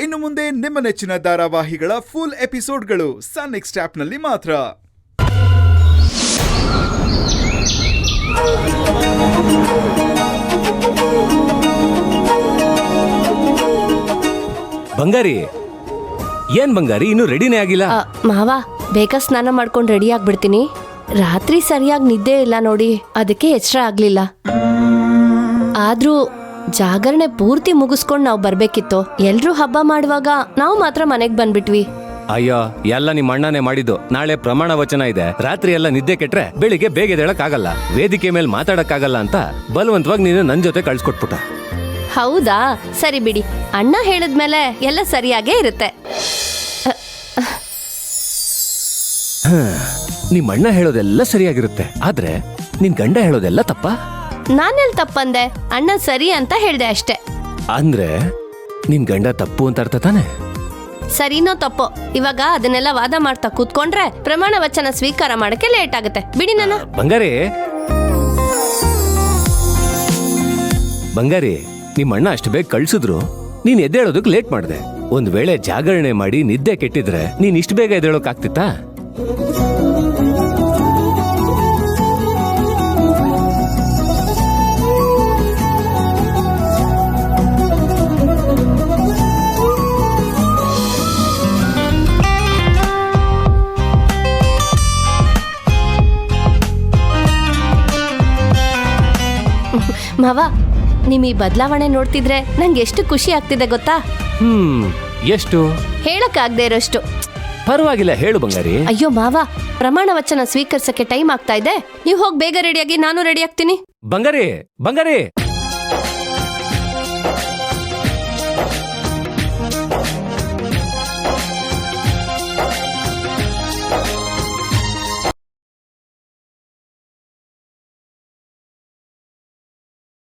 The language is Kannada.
ಇನ್ನು ಮುಂದೆ ನಿಮ್ಮ ನೆಚ್ಚಿನ ಧಾರಾವಾಹಿಗಳ ಫುಲ್ ಎಪಿಸೋಡ್ಗಳು ಸನ್ ನೆಕ್ಸ್ಟ್ ಆಪ್ನಲ್ಲಿ ಮಾತ್ರ. ಬಂಗಾರಿ, ಏನ್ ಬಂಗಾರಿ ಇನ್ನು ರೆಡಿನೇ ಆಗಿಲ್ಲ? ಮಾವ, ಬೇಗ ಸ್ನಾನ ಮಾಡ್ಕೊಂಡು ರೆಡಿ ಆಗ್ಬಿಡ್ತೀನಿ. ರಾತ್ರಿ ಸರಿಯಾಗಿ ನಿದ್ದೆ ಇಲ್ಲ ನೋಡಿ, ಅದಕ್ಕೆ ಎಚ್ಚರ ಆಗ್ಲಿಲ್ಲ. ಆದ್ರೂ ಜಾಗರಣೆ ಪೂರ್ತಿ ಮುಗಿಸ್ಕೊಂಡು ನಾವು ಬರ್ಬೇಕಿತ್ತು. ಎಲ್ರೂ ಹಬ್ಬ ಮಾಡುವಾಗ ನಾವು ಮಾತ್ರ ಮನೆಗ್ ಬಂದ್ಬಿಟ್ವಿ. ಅಯ್ಯೋ, ಎಲ್ಲ ನಿಮ್ಮ ಅಣ್ಣನೇ ಮಾಡಿದ್ದು. ನಾಳೆ ಪ್ರಮಾಣ ವಚನ ಇದೆ. ರಾತ್ರಿ ಎಲ್ಲ ನಿದ್ದೆ ಕೆಟ್ರೆ ಬೆಳಿಗ್ಗೆ ಬೇಗ ಎದ್ದೇಳಕ್ಕಾಗಲ್ಲ, ವೇದಿಕೆ ಮೇಲೆ ಮಾತಾಡಕ್ಕಾಗಲ್ಲ ಅಂತ ಬಲವಂತವಾಗಿ ನೀನು ನನ್ ಜೊತೆ ಕಳ್ಸ್ಕೊಟ್ಬಿಟ್ಟ. ಹೌದಾ, ಸರಿ ಬಿಡಿ. ಅಣ್ಣ ಹೇಳಿದ್ಮೇಲೆ ಎಲ್ಲ ಸರಿಯಾಗೇ ಇರುತ್ತೆ. ನಿಮ್ ಅಣ್ಣ ಹೇಳೋದೆಲ್ಲ ಸರಿಯಾಗಿರುತ್ತೆ, ಆದ್ರೆ ನಿನ್ ಗಂಡ ಹೇಳೋದೆಲ್ಲ ತಪ್ಪ. ನಾನೆಲ್ ತಪ್ಪಂದೆ? ಅಣ್ಣ ಸರಿ ಅಂತ ಹೇಳ್ದೆ ಅಷ್ಟೇ. ಅಂದ್ರೆ ನಿನ್ ಗಂಡ ತಪ್ಪು ಅಂತ ಅರ್ಥ ತಾನೆ? ಸರಿನೋ ತಪ್ಪೋ, ಇವಾಗ ಅದನ್ನೆಲ್ಲ ವಾದ ಮಾಡ್ತಾ ಕೂತ್ಕೊಂಡ್ರೆ ಪ್ರಮಾಣ ವಚನ ಸ್ವೀಕಾರ ಮಾಡಕ್ಕೆ ಲೇಟ್ ಆಗುತ್ತೆ. ಬಿಡಿ ನನ್ನ. ಬಂಗಾರಿ, ನಿಮ್ಮ ಅಣ್ಣ ಅಷ್ಟು ಬೇಗ ಕಳ್ಸಿದ್ರು ನೀನ್ ಎದ್ದೇಳೋದಕ್ ಲೇಟ್ ಮಾಡಿದೆ. ಒಂದ್ ವೇಳೆ ಜಾಗರಣೆ ಮಾಡಿ ನಿದ್ದೆ ಕೆಟ್ಟಿದ್ರೆ ನೀನ್ ಇಷ್ಟು ಬೇಗ ಎದ್ದೇಳೋಕ್ ಆಗ್ತಿತ್ತಾ? ಮಾವ, ನಿಮ್ ಈ ಬದಲಾವಣೆ ನೋಡ್ತಿದ್ರೆ ನಂಗೆ ಎಷ್ಟು ಖುಷಿ ಆಗ್ತಿದೆ ಗೊತ್ತಾ? ಎಷ್ಟು ಹೇಳಕ್ಕಾಗದೆ ಇರೋಷ್ಟು. ಪರವಾಗಿಲ್ಲ, ಹೇಳು ಬಂಗಾರಿ. ಅಯ್ಯೋ ಮಾವ, ಪ್ರಮಾಣ ವಚನ ಸ್ವೀಕರಿಸಕ್ಕೆ ಟೈಮ್ ಆಗ್ತಾ ಇದೆ. ನೀವು ಹೋಗಿ ಬೇಗ ರೆಡಿಯಾಗಿ ನಾನು ರೆಡಿ ಆಗ್ತೀನಿ. ಬಂಗಾರಿ.